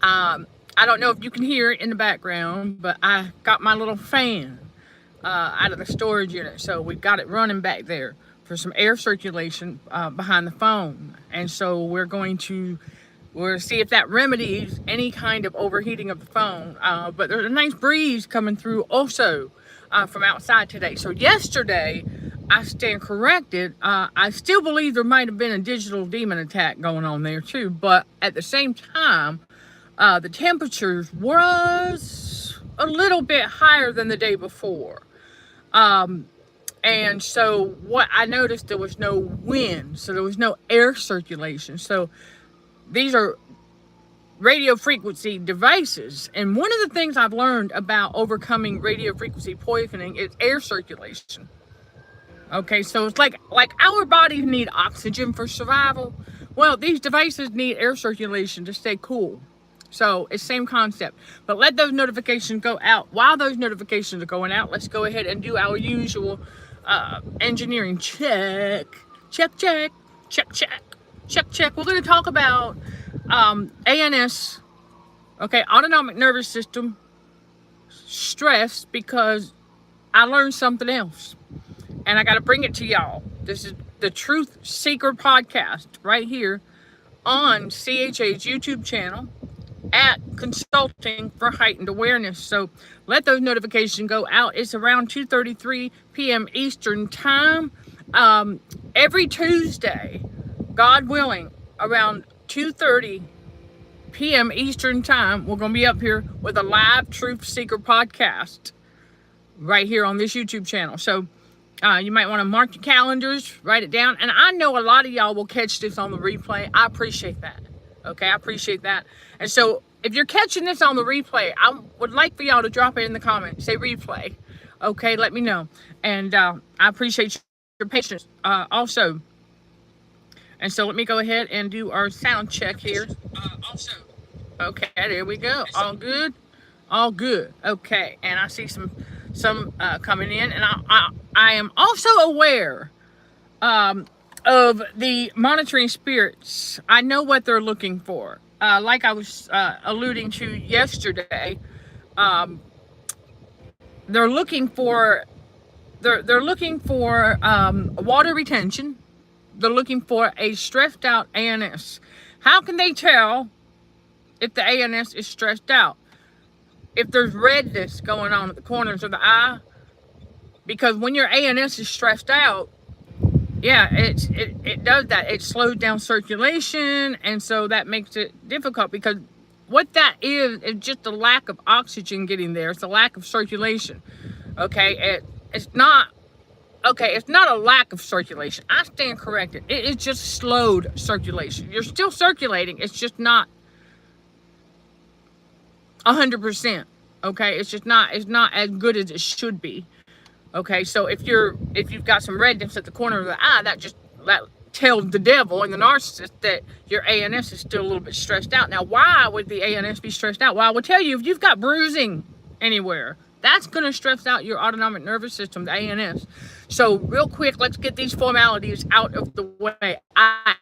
I don't know if you can hear it in the background, but I got my little fan out of the storage unit. So we got it running back there for some air circulation behind the phone. And so we're see if that remedies any kind of overheating of the phone. But there's a nice breeze coming through also from outside today. So yesterday, I stand corrected. I still believe there might have been a digital demon attack going on there too. But at the same time, the temperatures was a little bit higher than the day before. And so what I noticed, there was no wind, so there was no air circulation. So these are radio frequency devices. And one of the things I've learned about overcoming radio frequency poisoning is air circulation. Okay, so it's like our bodies need oxygen for survival. Well, these devices need air circulation to stay cool. So it's same concept. But let those notifications go out. While those notifications are going out, let's go ahead and do our usual engineering check. Check. We're going to talk about ANS, okay, autonomic nervous system stress, because I learned something else. And I got to bring it to y'all. This is the Truth Seeker podcast right here on CHA's YouTube channel at Consulting for Heightened Awareness. So let those notifications go out. It's around 2:33 p.m. Eastern time. Every Tuesday, God willing, around 2:30 p.m. Eastern time, we're going to be up here with a live Truth Seeker podcast right here on this YouTube channel. So you might want to mark your calendars, write it down. And I know a lot of y'all will catch this on the replay. I appreciate that. Okay, I appreciate that. And so if you're catching this on the replay, I would like for y'all to drop it in the comments. Say replay. Okay, let me know. And I appreciate your patience also. And so let me go ahead and do our sound check here. Okay, there we go. All good? All good. Okay, and I see some coming in. And I am also aware of the monitoring spirits. I know what they're looking for. Like I was alluding to yesterday, they're looking for water retention. They're looking for a stressed out ANS. How can they tell if the ANS is stressed out? If there's redness going on at the corners of the eye, because when your ANS is stressed out, yeah, it does that. It slows down circulation, and so that makes it difficult, because what that is just a lack of oxygen getting there. It's a lack of circulation. Okay, it's not a lack of circulation. I stand corrected. It is just slowed circulation. You're still circulating. It's just not 100%. Okay, it's not as good as it should be. Okay, so if you've got some redness at the corner of the eye, that tells the devil and the narcissist that your ANS is still a little bit stressed out. Now, why would the ANS be stressed out? Well, I will tell you, if you've got bruising anywhere, that's going to stress out your autonomic nervous system, the ANS. So real quick, let's get these formalities out of the way. I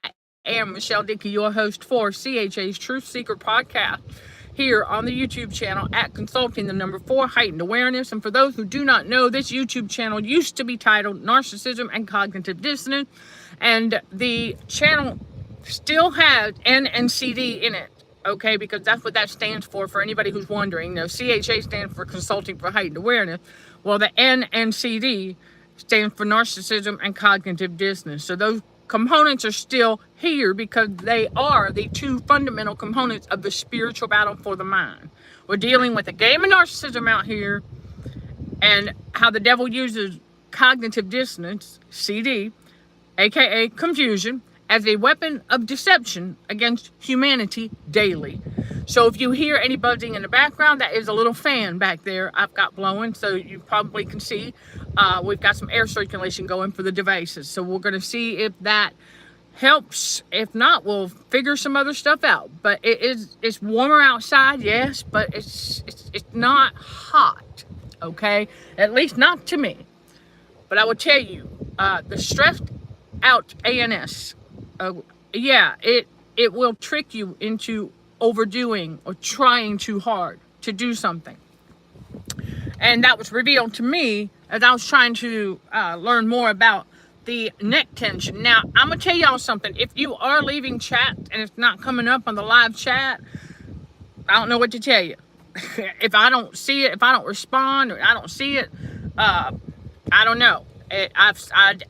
am Michelle Dickey, your host for CHA's Truth Seeker podcast, here on the YouTube channel at Consulting 4 Heightened Awareness. And for those who do not know, this YouTube channel used to be titled Narcissism and Cognitive Dissonance, and the channel still has NNCD in it, okay, because that's what that stands for anybody who's wondering. Now, CHA stands for Consulting for Heightened Awareness. Well, the NNCD stands for Narcissism and Cognitive Dissonance. So those components are still here because they are the two fundamental components of the spiritual battle for the mind. We're dealing with a game of narcissism out here, and how the devil uses cognitive dissonance, CD, aka confusion, as a weapon of deception against humanity daily. So if you hear any buzzing in the background, that is a little fan back there I've got blowing, so you probably can see we've got some air circulation going for the devices. So we're going to see if that helps. If not, we'll figure some other stuff out. But it's warmer outside, yes, but it's not hot, okay? At least not to me. But I will tell you, the stressed out ANS, yeah, it will trick you into overdoing or trying too hard to do something. And that was revealed to me as I was trying to learn more about the neck tension. Now, I'm going to tell y'all something. If you are leaving chat and it's not coming up on the live chat, I don't know what to tell you. If I don't see it, if I don't respond, or I don't see it, I don't know. I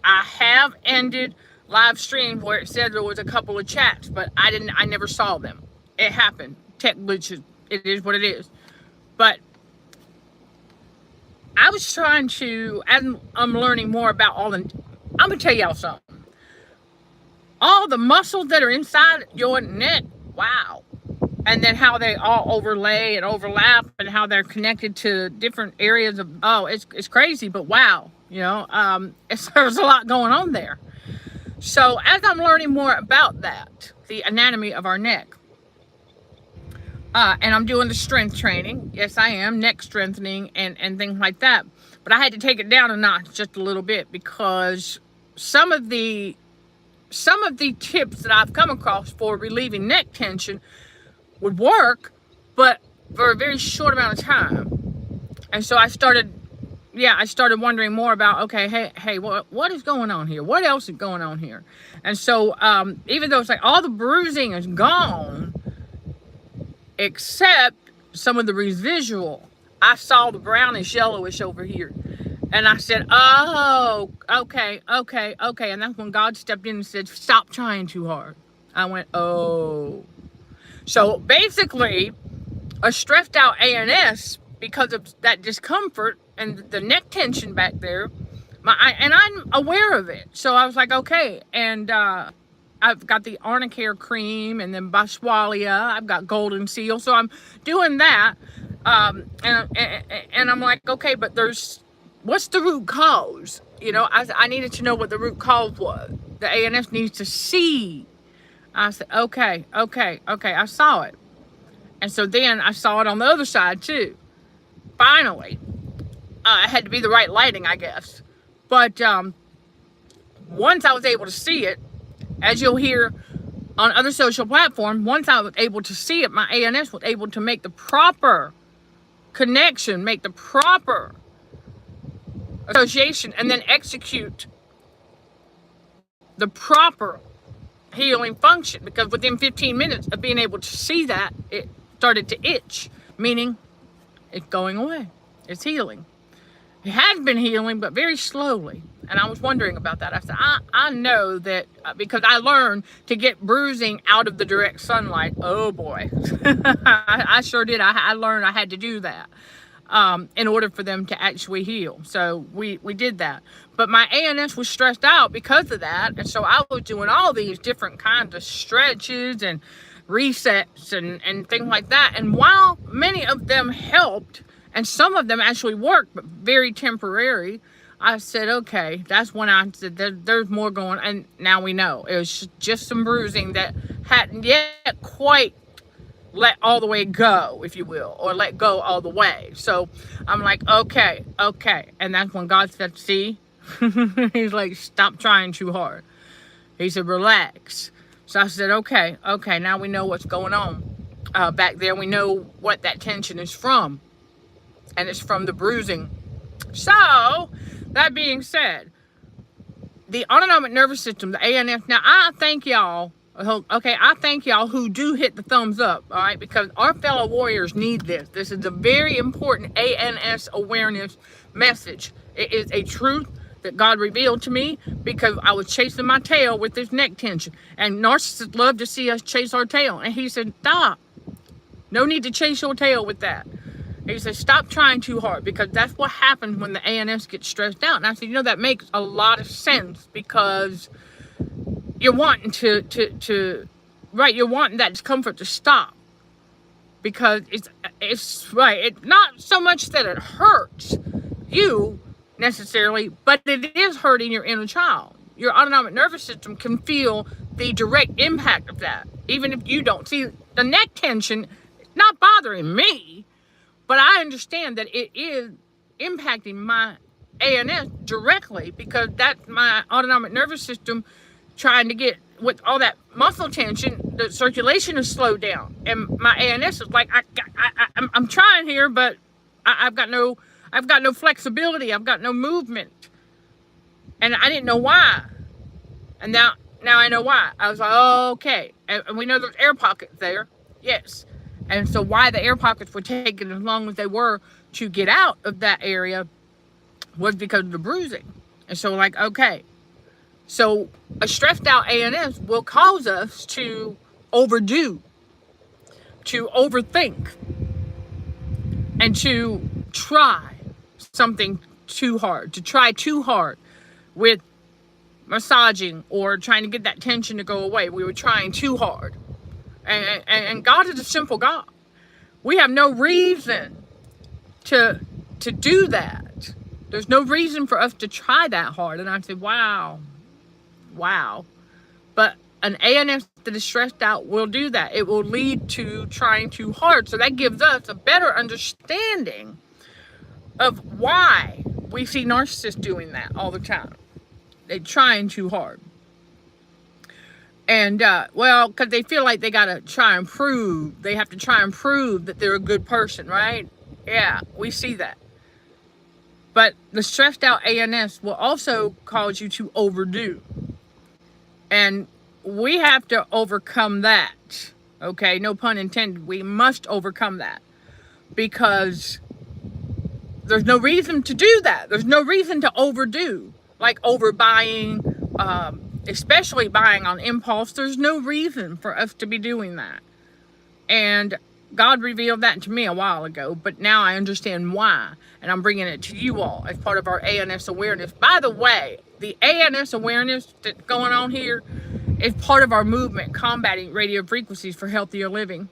have ended live stream where it said there was a couple of chats, but I never saw them. It happened. Tech glitches. It is what it is. But I was trying to, as I'm learning more about all the, I'm going to tell y'all something. All the muscles that are inside your neck, wow. And then how they all overlay and overlap and how they're connected to different areas of, oh, it's crazy, but wow. You know, there's a lot going on there. So as I'm learning more about that, the anatomy of our neck, and I'm doing the strength training. Yes, I am, neck strengthening and things like that. But I had to take it down a notch just a little bit because some of the tips that I've come across for relieving neck tension would work, but for a very short amount of time. And so I started wondering more about, okay, hey, what is going on here? What else is going on here? And so even though it's like all the bruising is gone, except some of the residual, I saw the brownish yellowish over here. And I said, oh, okay. And that's when God stepped in and said, stop trying too hard. I went, oh. So basically, a stressed out ANS, because of that discomfort and the neck tension back there, and I'm aware of it. So I was like, okay. And I've got the Arnicare cream and then Boswellia. I've got Golden Seal. So I'm doing that. And I'm like, okay, but what's the root cause? You know, I needed to know what the root cause was. The ANS needs to see. I said, okay, I saw it. And so then I saw it on the other side too. Finally, it had to be the right lighting, I guess. But once I was able to see it, as you'll hear on other social platforms, once I was able to see it, my ANS was able to make the proper connection, make the proper association, and then execute the proper healing function. Because within 15 minutes of being able to see that, it started to itch, meaning it's going away. It's healing. It has been healing, but very slowly. And I was wondering about that. I said, I know that because I learned to get bruising out of the direct sunlight. Oh boy, I sure did. I learned I had to do that in order for them to actually heal. So we did that. But my ANS was stressed out because of that. And so I was doing all these different kinds of stretches and resets and things like that. And while many of them helped, and some of them actually worked, but very temporary, I said, okay, that's when I said there's more going on. And now we know it was just some bruising that hadn't yet quite let all the way go, if you will, or let go all the way. So I'm like, okay. And that's when God said, see, he's like, stop trying too hard. He said, relax. So I said, okay, now we know what's going on back there. We know what that tension is from. And it's from the bruising. So, that being said, the autonomic nervous system, the ANS, now I thank y'all, okay, I thank y'all who do hit the thumbs up, all right, because our fellow warriors need this. This is a very important ANS awareness message. It is a truth that God revealed to me because I was chasing my tail with this neck tension. And narcissists love to see us chase our tail. And he said, stop. No need to chase your tail with that. He said, stop trying too hard, because that's what happens when the ANS gets stressed out. And I said, you know, that makes a lot of sense, because you're wanting you're wanting that discomfort to stop, because it's right. It's not so much that it hurts you necessarily, but it is hurting your inner child. Your autonomic nervous system can feel the direct impact of that, even if you don't. See, the neck tension is not bothering me, but I understand that it is impacting my ANS directly, because that's my autonomic nervous system trying to get with all that muscle tension, the circulation is slowed down, and my ANS is like, I'm trying here, but I've got no flexibility. I've got no movement, and I didn't know why. And now I know why. I was like, oh, okay. And we know there's air pockets there, yes. And so why the air pockets were taking as long as they were to get out of that area was because of the bruising. And so, like, okay. So a stressed out ANS will cause us to overdo, to overthink, and to try something too hard, to try too hard with massaging or trying to get that tension to go away. We were trying too hard. And God is a simple God. We have no reason to do that. There's no reason for us to try that hard. And I said, wow. But an ANS that is stressed out will do that. It will lead to trying too hard. So that gives us a better understanding of why we see narcissists doing that all the time. They're trying too hard. And, well, because they feel like they got to try and prove. They have to try and prove that they're a good person, right? Yeah, we see that. But the stressed out ANS will also cause you to overdo. And we have to overcome that. Okay, no pun intended. We must overcome that. Because there's no reason to do that. There's no reason to overdo. Like overbuying, especially buying on impulse. There's no reason for us to be doing that. And God revealed that to me a while ago, but now I understand why. And I'm bringing it to you all as part of our ANS awareness. By the way, the ANS awareness that's going on here is part of our movement combating radio frequencies for healthier living.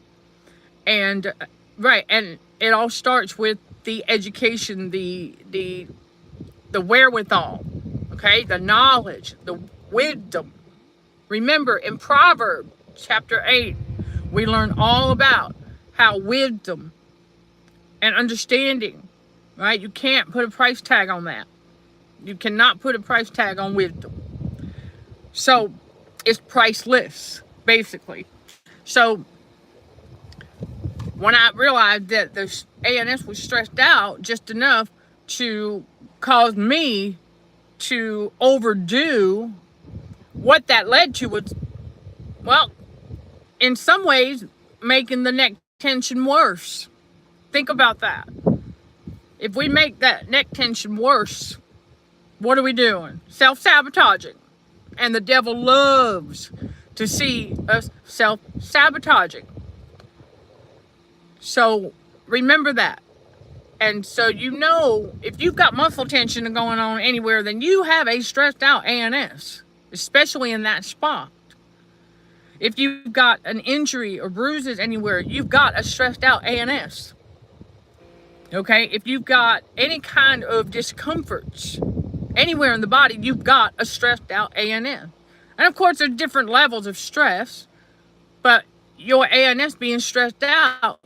And, right, and it all starts with the education, the wherewithal, okay, the knowledge, the wisdom. Remember, in Proverbs chapter 8, we learn all about how wisdom and understanding, right? You can't put a price tag on that. You cannot put a price tag on wisdom. So it's priceless, basically. So when I realized that the ANS was stressed out just enough to cause me to overdo, what that led to was, well, in some ways, making the neck tension worse. Think about that. If we make that neck tension worse, what are we doing? Self-sabotaging. And the devil loves to see us self-sabotaging. So remember that. And so you know, if you've got muscle tension going on anywhere, then you have a stressed out ANS, especially in that spot. If you've got an injury or bruises anywhere, you've got a stressed out ANS. Okay? If you've got any kind of discomforts anywhere in the body, you've got a stressed out ANS. And of course, there's different levels of stress, but your ANS being stressed out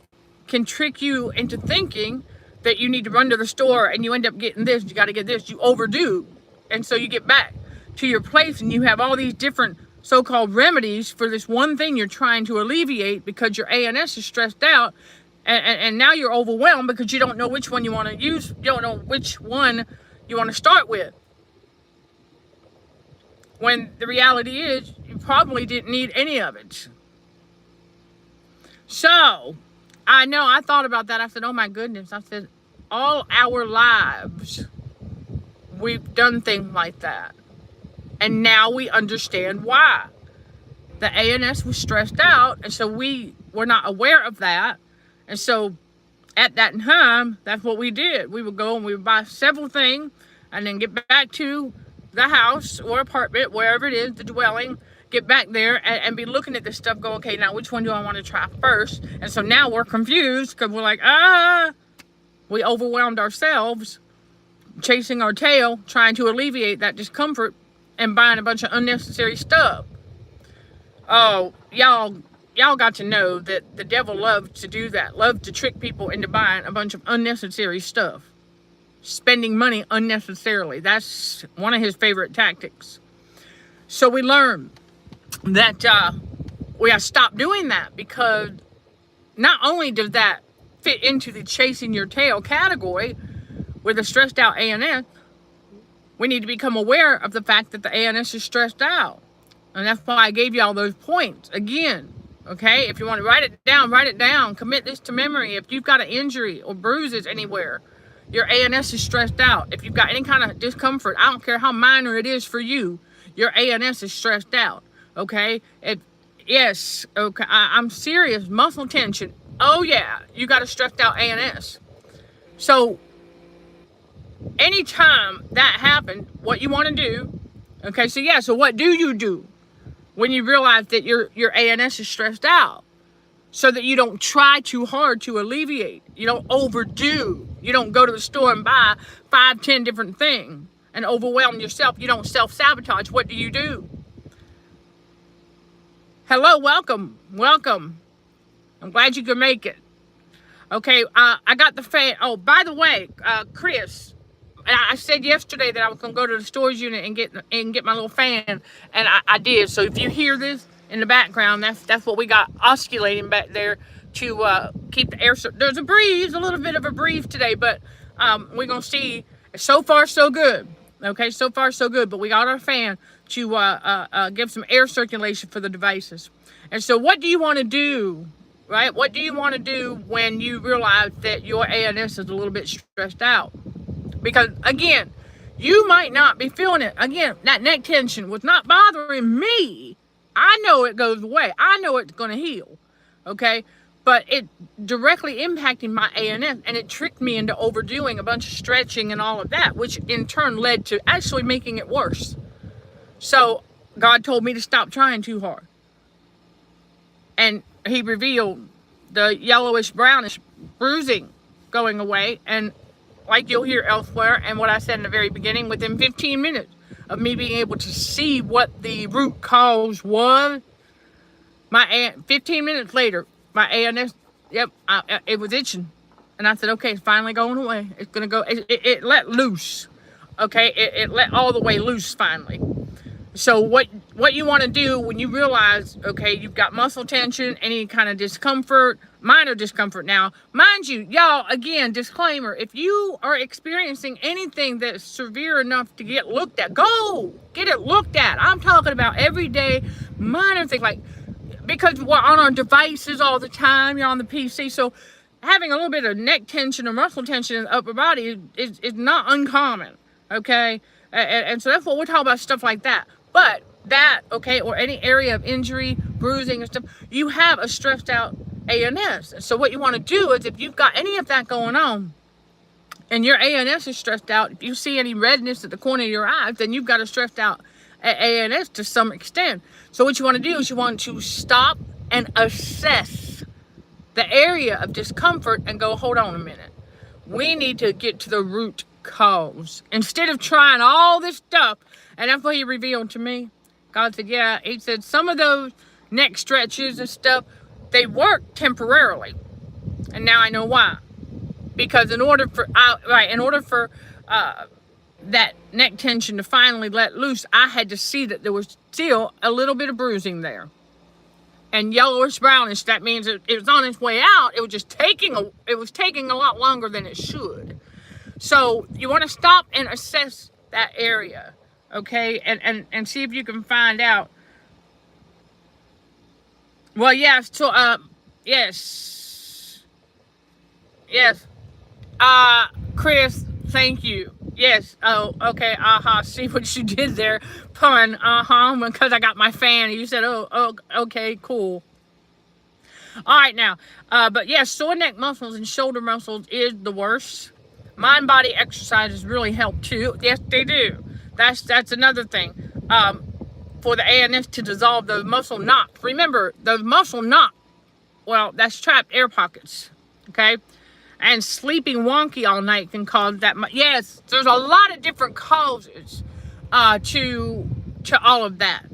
can trick you into thinking that you need to run to the store and you end up getting this, you got to get this, you overdo. And so you get back to your place and you have all these different so-called remedies for this one thing you're trying to alleviate because your ANS is stressed out, and now you're overwhelmed because you don't know which one you want to use, you don't know which one you want to start with. When the reality is, you probably didn't need any of it. So, I know, I thought about that. I said, oh my goodness. I said, all our lives, we've done things like that. And now we understand why. The ANS was stressed out, and so we were not aware of that. And so at that time, that's what we did. We would go and we would buy several things and then get back to the house or apartment, wherever it is, the dwelling, get back there and be looking at this stuff, go, okay, now which one do I want to try first? And so now we're confused because we're like, we overwhelmed ourselves, chasing our tail, trying to alleviate that discomfort and buying a bunch of unnecessary stuff. Oh, y'all got to know that the devil loved to do that, loved to trick people into buying a bunch of unnecessary stuff, spending money unnecessarily. That's one of his favorite tactics. So we learn that we have to stop doing that, because not only does that fit into the chasing your tail category with a stressed out ANS, we need to become aware of the fact that the ANS is stressed out. And that's why I gave you all those points again. Okay, if you want to write it down, write it down. Commit this to memory. If you've got an injury or bruises anywhere, your ANS is stressed out. If you've got any kind of discomfort, I don't care how minor it is for you, your ANS is stressed out. Okay, yes, okay, I'm serious. Muscle tension. Oh yeah, you got a stressed out ANS. So anytime that happens, what you want to do, okay, so yeah, so what do you do when you realize that your ANS is stressed out? So that you don't try too hard to alleviate. You don't overdo. You don't go to the store and buy 5, 10 different things and overwhelm yourself. You don't self-sabotage. What do? Hello, welcome. I'm glad you could make it. Okay, I got the fan. Oh, by the way, Chris, I said yesterday that I was gonna go to the storage unit and get my little fan, and I did. So if you hear this in the background, that's what we got oscillating back there to keep the air. There's a breeze, a little bit of a breeze today, but we're gonna see. So far, so good. Okay, so far, so good. But we got our fan to give some air circulation for the devices. And so, what do you want to do? Right? What do you want to do when you realize that your ANS is a little bit stressed out? Because again, you might not be feeling it. Again, that neck tension was not bothering me. I know it goes away. I know it's going to heal. Okay? But it directly impacting my ANS, and it tricked me into overdoing a bunch of stretching and all of that, which in turn led to actually making it worse. So God told me to stop trying too hard. And he revealed the yellowish brownish bruising going away, and like you'll hear elsewhere, and what I said in the very beginning, within 15 minutes of me being able to see what the root cause was, 15 minutes later, my ANS, it was itching. And I said, okay, it's finally going away. It's going to go, it let loose. Okay, it let all the way loose finally. So what you want to do when you realize, okay, you've got muscle tension, any kind of discomfort, minor discomfort now. Mind you, y'all, again, disclaimer, if you are experiencing anything that's severe enough to get looked at, go get it looked at. I'm talking about everyday minor things, like, because we're on our devices all the time, you're on the PC, so having a little bit of neck tension or muscle tension in the upper body is not uncommon, okay? And so that's what we're talking about, stuff like that. But that, okay, or any area of injury, bruising and stuff, you have a stressed out ANS. So what you want to do is, if you've got any of that going on and your ANS is stressed out, if you see any redness at the corner of your eyes, then you've got a stressed out ANS to some extent. So what you want to do is you want to stop and assess the area of discomfort and go, hold on a minute. We need to get to the root cause. Instead of trying all this stuff, and that's what he revealed to me. God said, yeah, he said some of those neck stretches and stuff, they work temporarily. And now I know why. Because in order for that neck tension to finally let loose, I had to see that there was still a little bit of bruising there. And yellowish brownish, that means it was on its way out. It was just taking a lot longer than it should. So you want to stop and assess that area, okay? And see if you can find out. Well, yes, so yes. Chris, thank you. Yes. Oh, okay. See what you did there. Pun. Because I got my fan. You said, oh, okay, cool. All right, now. But yes, sore neck muscles and shoulder muscles is the worst. Mind-body exercises really help too. Yes, they do. That's another thing. For the ANS to dissolve those muscle knots. Remember, those muscle knots, well, that's trapped air pockets. Okay? And sleeping wonky all night can cause that. Yes, there's a lot of different causes to all of that.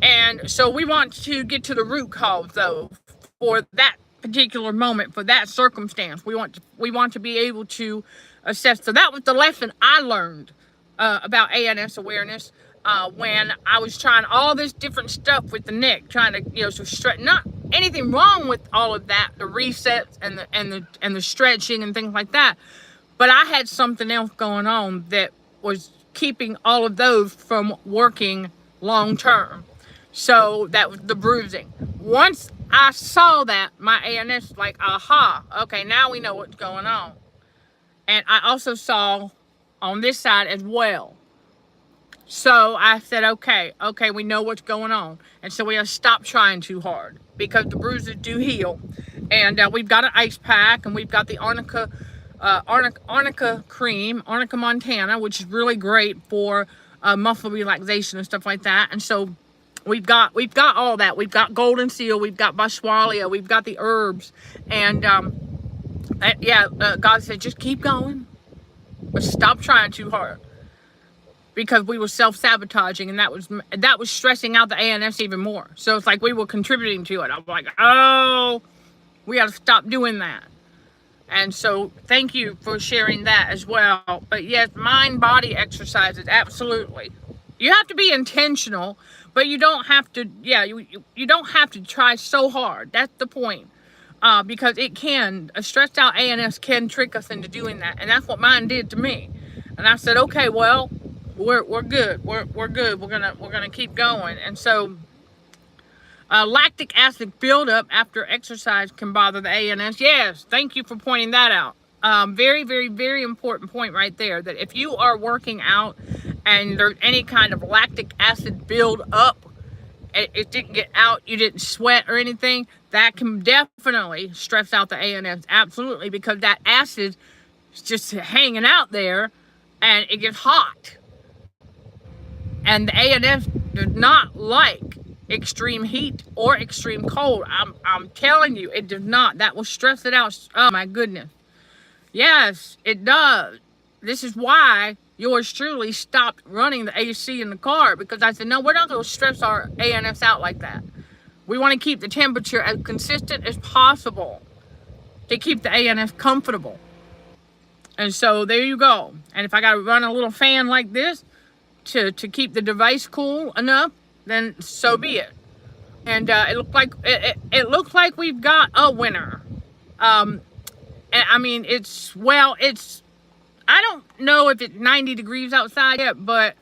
And so we want to get to the root cause, though, for that particular moment, for that circumstance. We want to be able to assess. So that was the lesson I learned about ANS awareness. when I was trying all this different stuff with the neck, trying to, you know, so not anything wrong with all of that, the resets and the stretching and things like that. But I had something else going on that was keeping all of those from working long term. So that was the bruising. Once I saw that, my ANS like, aha, okay, now we know what's going on. And I also saw on this side as well. So I said, okay, we know what's going on. And so we have to stop trying too hard because the bruises do heal. And we've got an ice pack, and we've got the Arnica cream, Arnica Montana, which is really great for muscle relaxation and stuff like that. And so we've got all that. We've got Golden Seal, we've got Boswellia, we've got the herbs. And God said, just keep going, but stop trying too hard. Because we were self-sabotaging, and that was stressing out the ANS even more. So it's like we were contributing to it. I'm like, oh, we got to stop doing that. And so thank you for sharing that as well. But yes, mind-body exercises, absolutely. You have to be intentional, but you don't have to, you don't have to try so hard. That's the point. Because a stressed out ANS can trick us into doing that. And that's what mine did to me. And I said, okay, well, we're good. We're good. We're gonna keep going. And so lactic acid buildup after exercise can bother the ANS. Yes, thank you for pointing that out. Very, very, very important point right there, that if you are working out and there's any kind of lactic acid build up, it didn't get out, you didn't sweat or anything, that can definitely stress out the ANS. Absolutely, because that acid is just hanging out there and it gets hot. And the ANS does not like extreme heat or extreme cold. I'm telling you, it does not. That will stress it out. Oh my goodness. Yes, it does. This is why yours truly stopped running the AC in the car, because I said, no, we're not going to stress our ANS out like that. We want to keep the temperature as consistent as possible to keep the ANS comfortable. And so there you go. And if I got to run a little fan like this to keep the device cool enough, then so be it. And it looks like we've got a winner. And I mean, I don't know if it's 90 degrees outside yet, but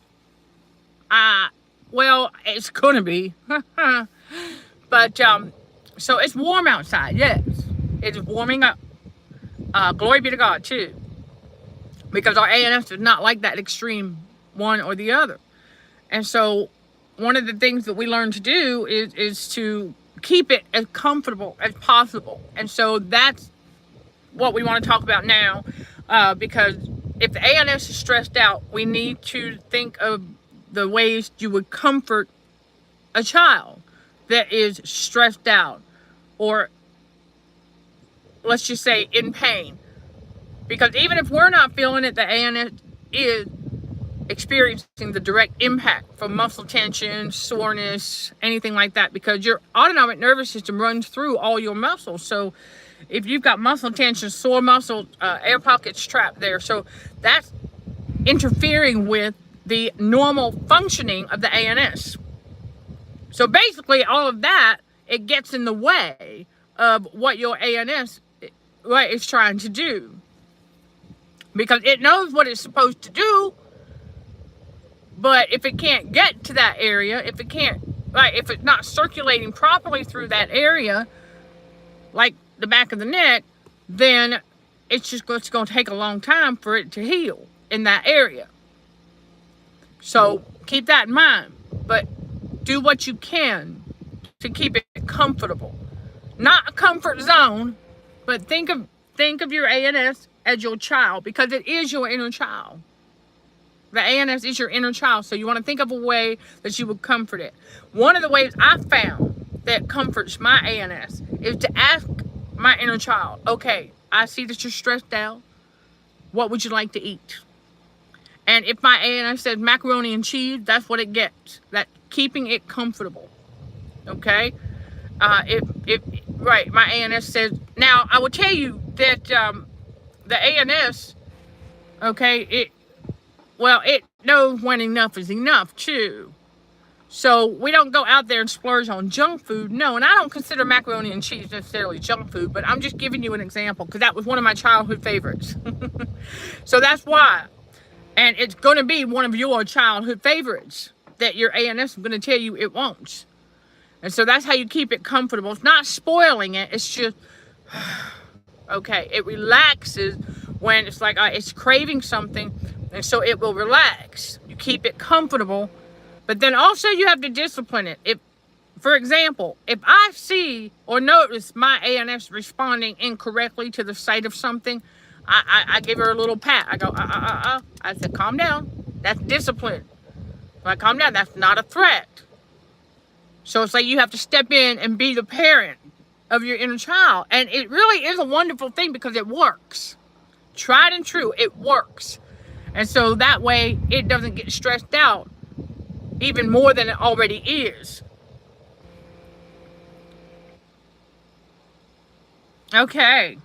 it's gonna be. But so it's warm outside. Yes, it's warming up. Glory be to God too, because our ANS does not like that extreme one or the other. And so one of the things that we learn to do is to keep it as comfortable as possible. And so that's what we want to talk about now, because if the ANS is stressed out, we need to think of the ways you would comfort a child that is stressed out, or let's just say in pain. Because even if we're not feeling it, the ANS is experiencing the direct impact from muscle tension, soreness, anything like that, because your autonomic nervous system runs through all your muscles. So if you've got muscle tension, sore muscle, air pockets trapped there, so that's interfering with the normal functioning of the ANS. So basically all of that, it gets in the way of what your ANS is trying to do, because it knows what it's supposed to do. But if it can't get to that area, if it's not circulating properly through that area, like the back of the neck, then it's going to take a long time for it to heal in that area. So keep that in mind. But do what you can to keep it comfortable. Not a comfort zone, but think of your ANS as your child, because it is your inner child. The ANS is your inner child, so you want to think of a way that you would comfort it. One of the ways I found that comforts my ANS is to ask my inner child, okay, I see that you're stressed out. What would you like to eat? And if my ANS says macaroni and cheese, that's what it gets. That keeping it comfortable. Okay? My ANS says, now I will tell you that the ANS, okay, well, it knows when enough is enough too. So we don't go out there and splurge on junk food. No, and I don't consider macaroni and cheese necessarily junk food, but I'm just giving you an example because that was one of my childhood favorites. So that's why. And it's going to be one of your childhood favorites that your ANS is going to tell you it won't. And so that's how you keep it comfortable. It's not spoiling it. It's just, okay, it relaxes when it's like it's craving something. And so it will relax. You keep it comfortable. But then also you have to discipline it. If, for example, if I see or notice my ANS responding incorrectly to the sight of something, I give her a little pat. I go, I said, calm down. That's discipline. If I calm down, that's not a threat. So it's like you have to step in and be the parent of your inner child. And it really is a wonderful thing because it works. Tried and true, it works. And so that way it doesn't get stressed out even more than it already is. Okay.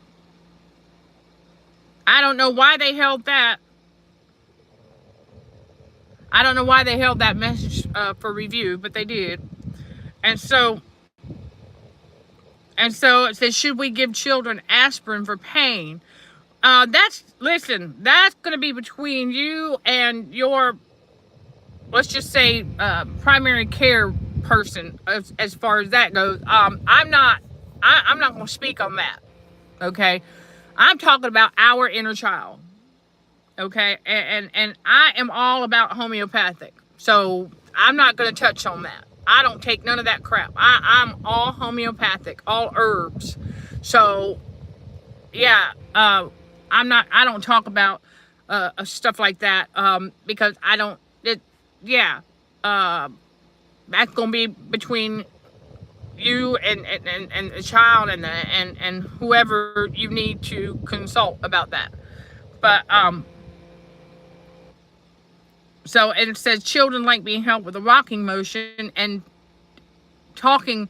I don't know why they held that. I don't know why they held that message for review, but they did. And so it says, should we give children aspirin for pain? Listen, that's going to be between you and your, let's just say, primary care person as far as that goes. I'm not going to speak on that. Okay. I'm talking about our inner child. Okay. And I am all about homeopathic. So I'm not going to touch on that. I don't take none of that crap. I'm all homeopathic, all herbs. So yeah, I don't talk about stuff like that because I don't, that's going to be between you and the child and whoever you need to consult about that. But so it says children like being helped with a rocking motion and talking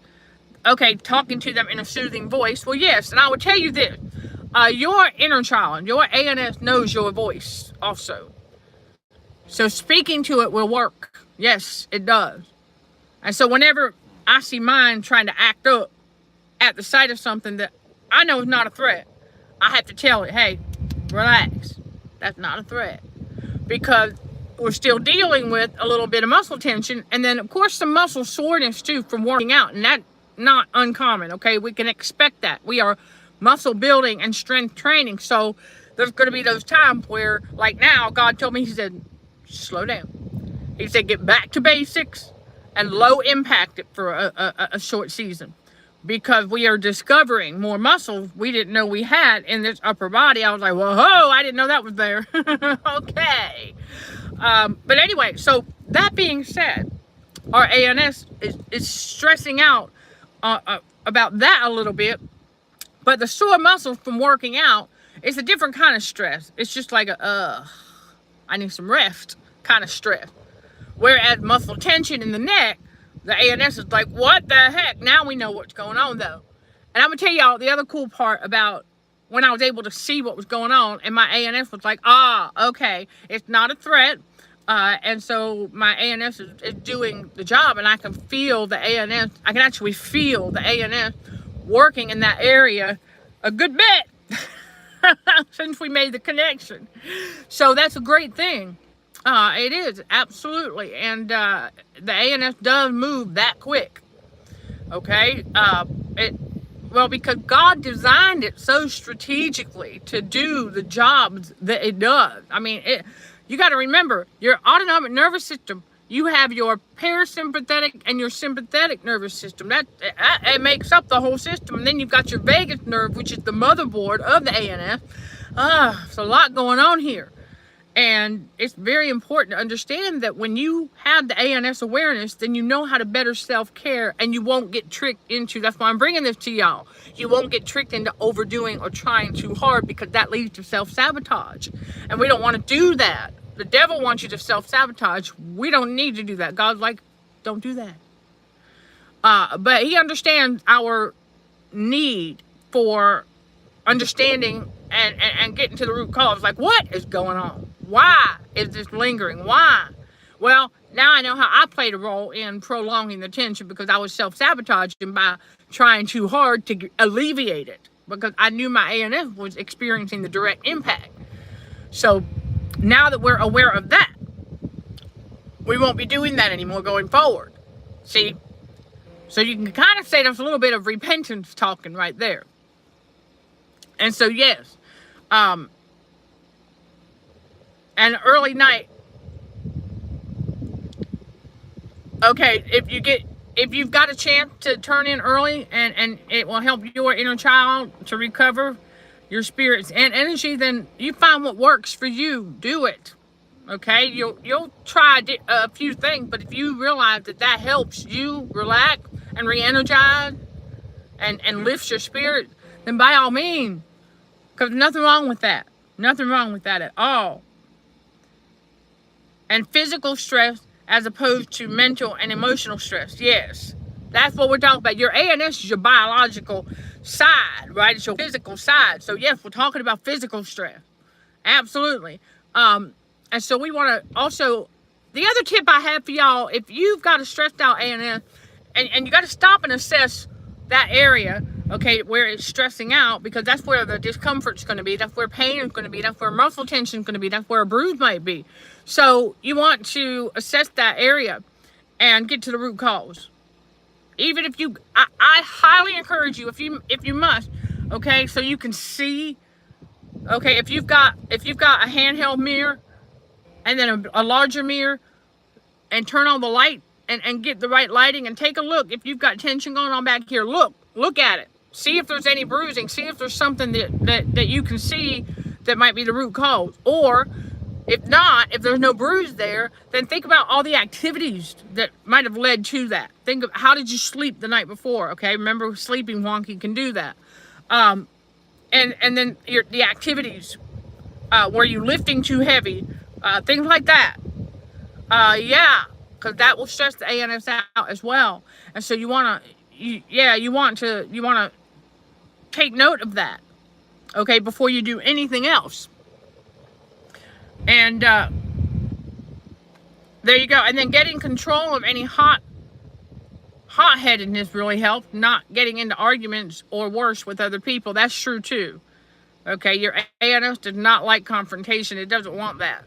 to them in a soothing voice. Well, yes, and I would tell you this. Your inner child, your ANS knows your voice also. So speaking to it will work. Yes, it does. And so whenever I see mine trying to act up at the sight of something that I know is not a threat, I have to tell it, hey, relax. That's not a threat. Because we're still dealing with a little bit of muscle tension. And then, of course, some muscle soreness, too, from working out. And that's not uncommon, okay? We can expect that. We are muscle building and strength training. So there's going to be those times where, like now, God told me, he said, slow down. He said, get back to basics and low impact it for a short season. Because we are discovering more muscles we didn't know we had in this upper body. I was like, whoa, I didn't know that was there. Okay. But anyway, so that being said, our ANS is stressing out about that a little bit. But the sore muscles from working out is a different kind of stress. It's just like I need some rest kind of stress. Whereas muscle tension in the neck, the ANS is like, what the heck? Now we know what's going on, though. And I'm going to tell y'all the other cool part about when I was able to see what was going on, and my ANS was like, okay, it's not a threat. And so my ANS is doing the job, and I can feel the ANS. I can actually feel the ANS working in that area a good bit since we made the connection. So that's a great thing. It is, absolutely. And the ANS does move that quick. Okay? Because God designed it so strategically to do the jobs that it does. I mean, you got to remember, your autonomic nervous system, you have your parasympathetic and your sympathetic nervous system. It makes up the whole system. And then you've got your vagus nerve, which is the motherboard of the ANS. There's a lot going on here. And it's very important to understand that when you have the ANS awareness, then you know how to better self-care, and you won't get tricked into, that's why I'm bringing this to y'all. You won't get tricked into overdoing or trying too hard, because that leads to self-sabotage. And we don't want to do that. The devil wants you to self-sabotage. We don't need to do that. God's like, don't do that. But he understands our need for understanding and getting to the root cause. Like, what is going on? Why is this lingering? Why? Well, now I know how I played a role in prolonging the tension, because I was self-sabotaging by trying too hard to alleviate it, because I knew my ANS was experiencing the direct impact. So now that we're aware of that, we won't be doing that anymore going forward. See? So you can kind of say there's a little bit of repentance talking right there. And so, yes, an early night. Okay, if you've got a chance to turn in early, and it will help your inner child to recover your spirits and energy, then you find what works for you. Do it. Okay, you'll try a few things, but if you realize that helps you relax and re-energize and lifts your spirit, then by all means, because nothing wrong with that. Nothing wrong with that at all. And physical stress as opposed to mental and emotional stress. Yes, that's what we're talking about. Your ANS is your biological side, right? It's your physical side. So yes, we're talking about physical stress. Absolutely. And so we want to also, the other tip I have for y'all, if you've got a stressed out ANS, and you got to stop and assess that area, okay, where it's stressing out, because that's where the discomfort's going to be. That's where pain is going to be. That's where muscle tension is going to be. That's where a bruise might be. So you want to assess that area and get to the root cause. Even if you, I highly encourage you, if you must, okay, so you can see, okay, if you've got a handheld mirror and then a larger mirror, and turn on the light and get the right lighting and take a look. If you've got tension going on back here, look at it. See if there's any bruising. See if there's something that you can see that might be the root cause. Or if not, if there's no bruise there, then think about all the activities that might have led to that. Think of how did you sleep the night before, okay? Remember, sleeping wonky can do that. And then the activities, were you lifting too heavy? Things like that. Yeah, because that will stress the ANS out as well. And so you want to take note of that, okay, before you do anything else. And there you go. And then getting control of any hot-headedness really helps. Not getting into arguments or worse with other people. That's true too. Okay, your ANS does not like confrontation. It doesn't want that.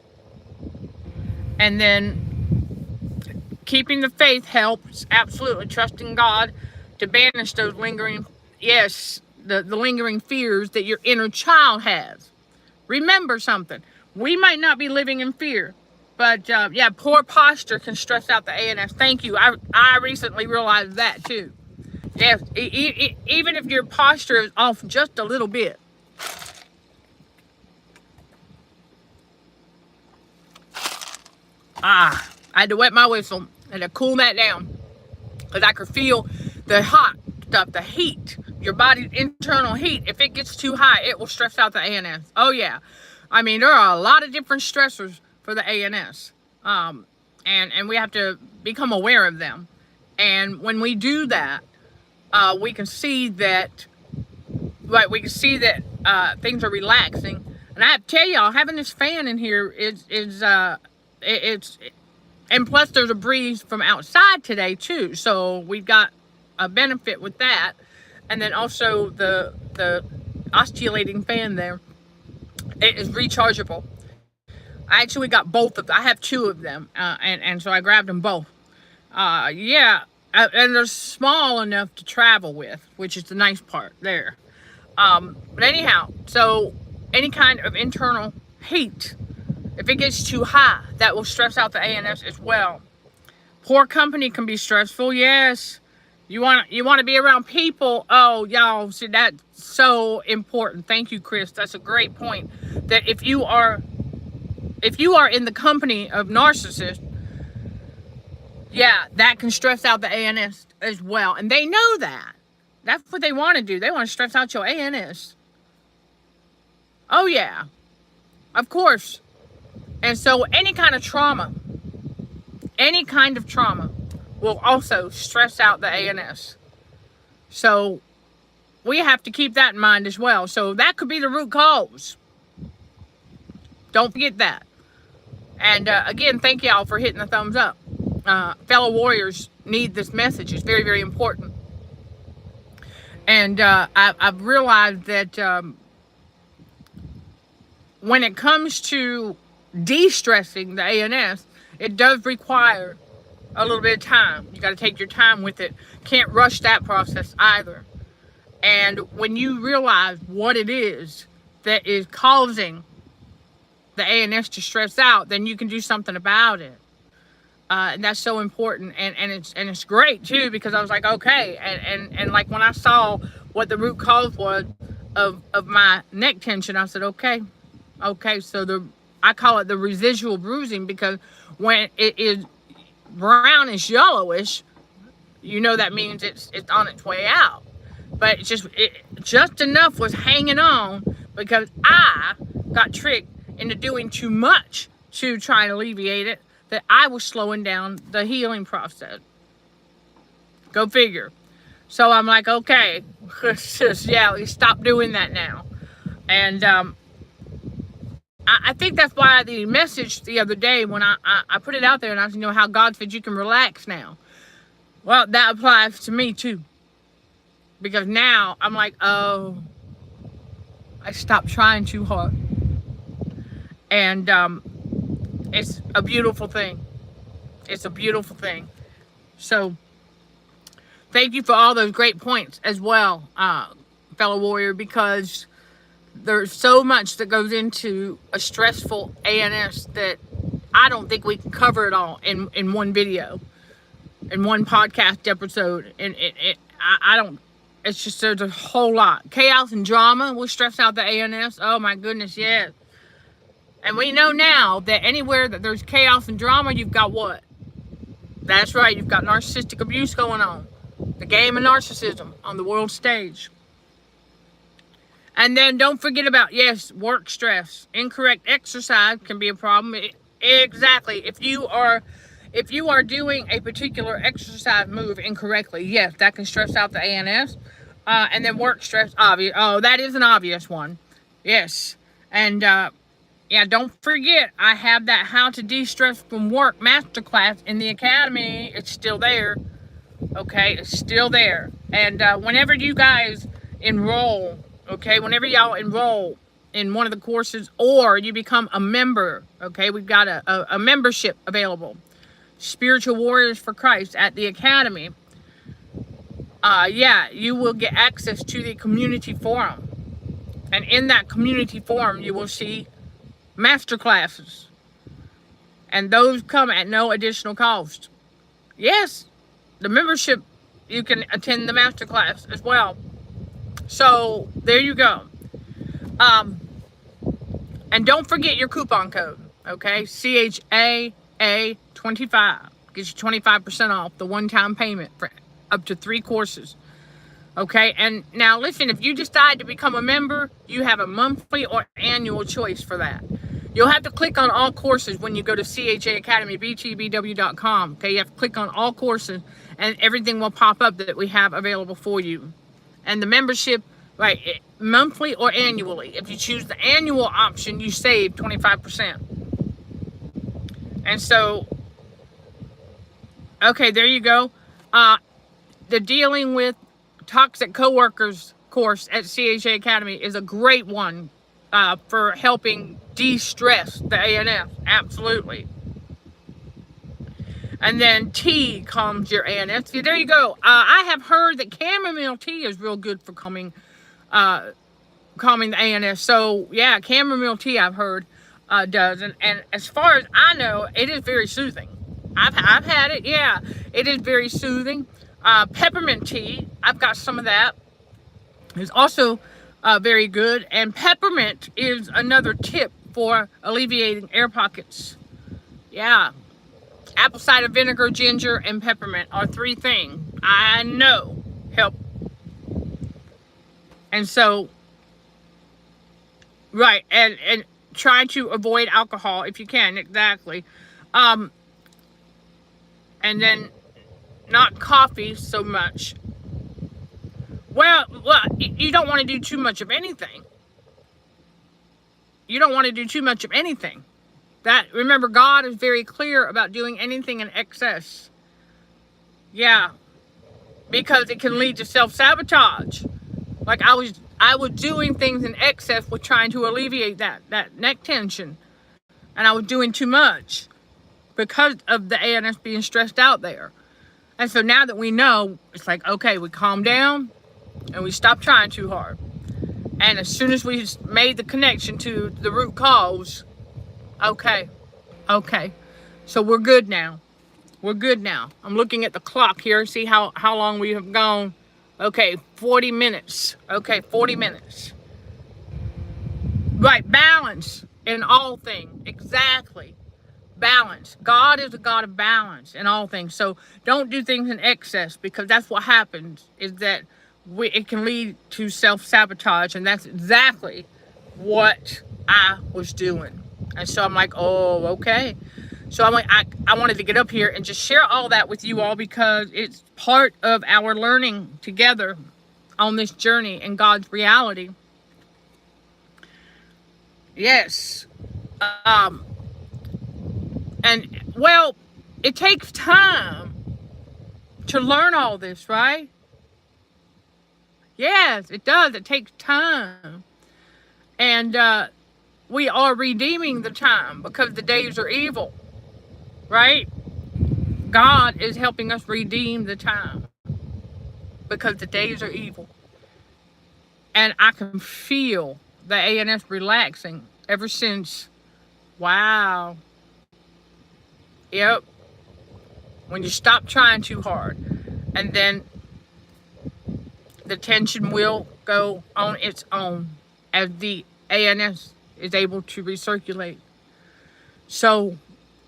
And then keeping the faith helps. Absolutely. Trusting God to banish those lingering, the lingering fears that your inner child has. Remember something. We might not be living in fear, but poor posture can stress out the ANS. Thank you. I recently realized that too. Yes, even if your posture is off just a little bit. I had to wet my whistle and to cool that down, because I could feel the hot stuff, the heat, your body's internal heat. If it gets too high, it will stress out the ANS. Oh yeah. I mean, there are a lot of different stressors for the ANS. And we have to become aware of them. And when we do that, we can see that, things are relaxing. And I have to tell y'all, having this fan in here and plus there's a breeze from outside today too. So we've got a benefit with that. And then also the oscillating fan there, it is rechargeable. I actually got both of them. I have two of them, and so I grabbed them both. And they're small enough to travel with, which is the nice part there. But anyhow, so any kind of internal heat, if it gets too high, that will stress out the ANS as well. Poor company can be stressful. Yes, you want to be around people. Oh, y'all, see, that's so important. Thank you, Chris. That's a great point. That if you are in the company of narcissists, that can stress out the ANS as well. And they know that. That's what they want to do. They want to stress out your ANS. Oh, yeah. Of course. And so any kind of trauma will also stress out the ANS. So we have to keep that in mind as well. So that could be the root cause. Don't forget that. And again, thank y'all for hitting the thumbs up. Fellow warriors need this message. It's very, very important. And I've realized that when it comes to de-stressing the ANS, it does require a little bit of time. You got to take your time with it. Can't rush that process either. And when you realize what it is that is causing the ANS to stress out, then you can do something about it. And that's so important. And it's great too, because I was like, okay. And like when I saw what the root cause was of my neck tension, I said, okay. So I call it the residual bruising, because when it is brownish yellowish, you know that means it's on its way out. But just enough was hanging on, because I got tricked into doing too much to try and alleviate it, that I was slowing down the healing process. Go figure. So I'm like, okay, we stop doing that now. And I think that's why the message the other day, when I put it out there, and I said, how God said you can relax now. Well, that applies to me too. Because now I'm like, oh, I stopped trying too hard. And it's a beautiful thing. It's a beautiful thing. So thank you for all those great points as well, fellow warrior, because there's so much that goes into a stressful ANS that I don't think we can cover it all in one video, in one podcast episode. And I don't, it's just, there's a whole lot. Chaos and drama will stress out the ANS. Oh my goodness, yes. And we know now that anywhere that there's chaos and drama, you've got what? That's right, you've got narcissistic abuse going on. The game of narcissism on the world stage. And then don't forget about, yes, work stress. Incorrect exercise can be a problem. Exactly. If you are doing a particular exercise move incorrectly, yes, that can stress out the ANS. And then work stress, obvious. Oh, that is an obvious one. Yes. And yeah, don't forget, I have that How to De-Stress from Work masterclass in the Academy. It's still there. Okay, it's still there. And whenever you guys enroll, okay, whenever y'all enroll in one of the courses, or you become a member, okay, we've got a membership available. Spiritual Warriors for Christ at the Academy. Yeah, you will get access to the community forum. And in that community forum, you will see master classes, and those come at no additional cost. Yes, the membership, you can attend the master class as well. So there you go. And don't forget your coupon code, okay? CHAA25 gives you 25% off the one-time payment for up to 3 courses. Okay, and now listen, if you decide to become a member, you have a monthly or annual choice for that. You'll have to click on all courses when you go to CHAacademybtbw.com. Okay, you have to click on all courses, and everything will pop up that we have available for you. And the membership, right, monthly or annually. If you choose the annual option, you save 25%. And so, okay, there you go. The Dealing with Toxic Coworkers course at CHA Academy is a great one for helping de-stress the ANS. Absolutely. And then tea calms your ANS. There you go. I have heard that chamomile tea is real good for calming the ANS. So yeah, chamomile tea I've heard does. And as far as I know, it is very soothing. I've had it. Yeah, it is very soothing. Peppermint tea, I've got some of that. It's also very good. And peppermint is another tip for alleviating air pockets. Yeah. Apple cider vinegar, ginger, and peppermint are 3 things I know help. And so, right, and try to avoid alcohol if you can, exactly. And then not coffee so much. Well, you don't want to do too much of anything. You don't want to do too much of anything. Remember, God is very clear about doing anything in excess. Yeah, because it can lead to self-sabotage. Like I was doing things in excess with trying to alleviate that neck tension, and I was doing too much because of the ANS being stressed out there. And so now that we know, it's like, okay, we calm down and we stop trying too hard. And as soon as we made the connection to the root cause, okay, so we're good now. We're good now. I'm looking at the clock here, see how long we have gone. Okay, 40 minutes. Okay, 40 minutes. Right, balance in all things. Exactly. Balance. God is a God of balance in all things. So don't do things in excess, because that's what happens, is that it can lead to self-sabotage, and that's exactly what I was doing. And so I'm like, oh, okay. So I'm like, I wanted to get up here and just share all that with you all, because it's part of our learning together on this journey in God's reality. Yes. And well, it takes time to learn all this, right? Yes, it does. It takes time. And we are redeeming the time, because the days are evil, right? God is helping us redeem the time, because the days are evil. And I can feel the ANS relaxing ever since. Wow. Yep. When you stop trying too hard, and then the tension will go on its own as the ANS is able to recirculate. So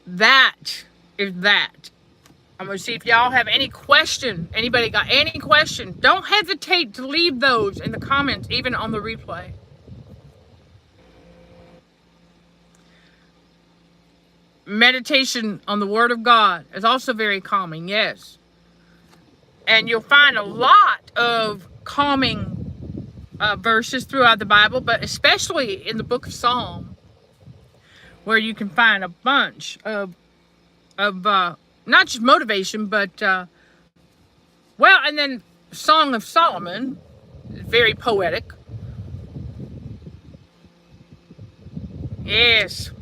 that is that. I'm going to see if y'all have any question. Anybody got any question? Don't hesitate to leave those in the comments, even on the replay. Meditation on the Word of God is also very calming, yes. And you'll find a lot of calming verses throughout the Bible, but especially in the book of Psalms, where you can find a bunch of not just motivation, but and then Song of Solomon, very poetic. Yes.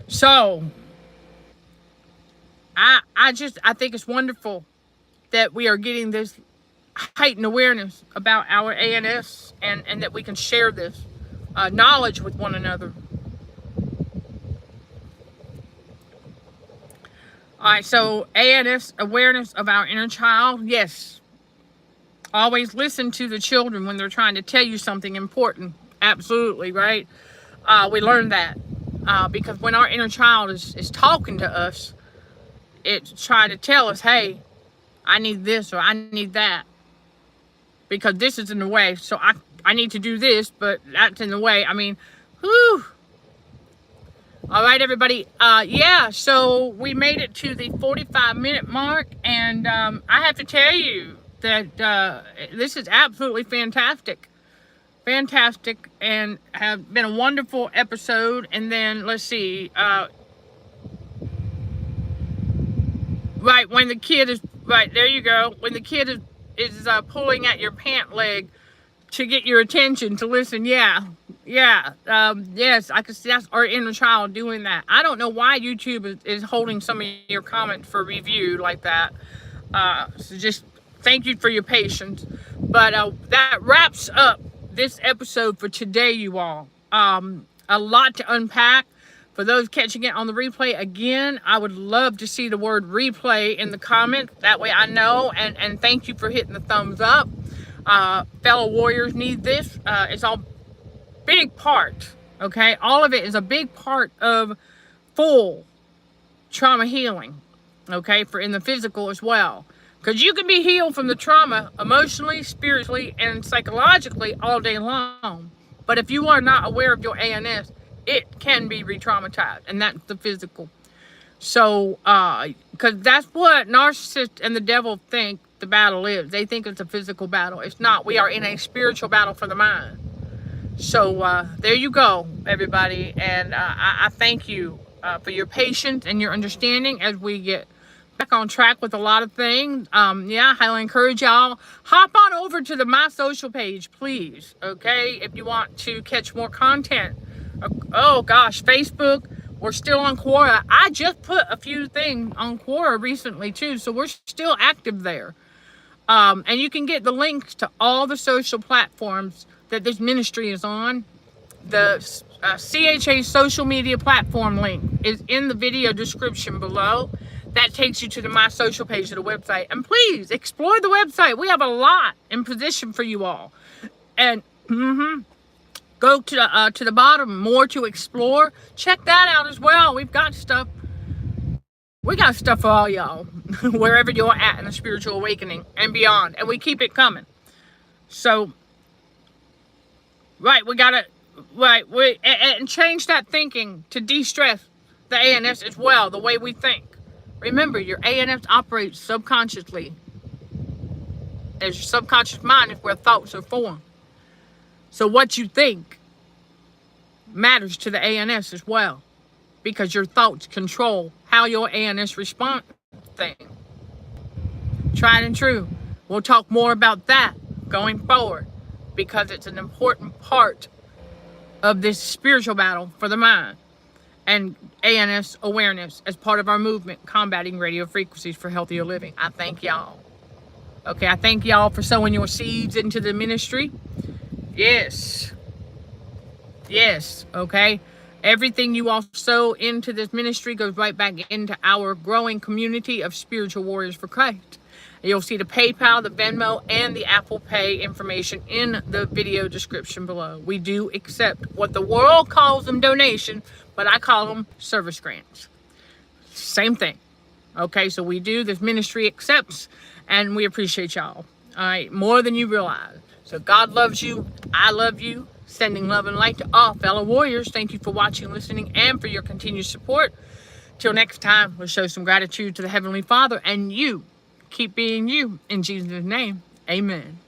So I think it's wonderful that we are getting this heightened awareness about our ANS, and that we can share this knowledge with one another. All right, so ANS, awareness of our inner child. Yes. Always listen to the children when they're trying to tell you something important. Absolutely, right? We learned that because when our inner child is talking to us, it's trying to tell us, hey, I need this or I need that, because this is in the way. So I need to do this, but that's in the way. I mean, whew. All right, everybody. Yeah, so we made it to the 45-minute mark, and I have to tell you that this is absolutely fantastic. Fantastic, and have been a wonderful episode. And then, let's see. Right, when the kid is, right, there you go. When the kid is pulling at your pant leg to get your attention to listen, yeah. Yes, I can see that's our inner child doing that. I don't know why YouTube is holding some of your comments for review like that. So just thank you for your patience. But that wraps up this episode for today, you all. A lot to unpack. For those catching it on the replay, again, I would love to see the word replay in the comments. That way I know. And thank you for hitting the thumbs up. Fellow warriors need this. It's all big part, okay? All of it is a big part of full trauma healing, okay? For in the physical as well. Because you can be healed from the trauma emotionally, spiritually, and psychologically all day long. But if you are not aware of your ANS, it can be re-traumatized, and that's the physical. So, because that's what narcissists and the devil think the battle is. They think it's a physical battle. It's not. We are in a spiritual battle for the mind. So there you go, everybody. And I thank you for your patience and your understanding as we get back on track with a lot of things. Yeah, I highly encourage y'all, hop on over to the My Social page, please. Okay, if you want to catch more content. Oh gosh, Facebook. We're still on Quora. I just put a few things on Quora recently too, so we're still active there. And you can get the links to all the social platforms that this ministry is on. The CHA social media platform link is in the video description below. That takes you to the My Social page of the website. And please explore the website. We have a lot in position for you all. And go to the bottom, more to explore. Check that out as well. We've got stuff. We got stuff for all y'all, wherever you're at in the spiritual awakening and beyond. And we keep it coming. So, right, and change that thinking to de-stress the ANS as well, the way we think. Remember, your ANS operates subconsciously. As your subconscious mind is where thoughts are formed. So what you think matters to the ANS as well, because your thoughts control how your ANS responds to things. Tried and true. We'll talk more about that going forward, because it's an important part of this spiritual battle for the mind and ANS awareness as part of our movement combating radio frequencies for healthier living. I thank y'all. Okay, I thank y'all for sowing your seeds into the ministry. Yes. Yes, okay. Everything you all sow into this ministry goes right back into our growing community of spiritual warriors for Christ. You'll see the PayPal, the Venmo, and the Apple Pay information in the video description below. We do accept what the world calls them donation, but I call them service grants. Same thing. Okay, so we do. This ministry accepts, and we appreciate y'all. All right, more than you realize. So God loves you. I love you. Sending love and light to all fellow warriors. Thank you for watching, listening, and for your continued support. Till next time, we'll show some gratitude to the Heavenly Father, and you keep being you. In Jesus' name, amen.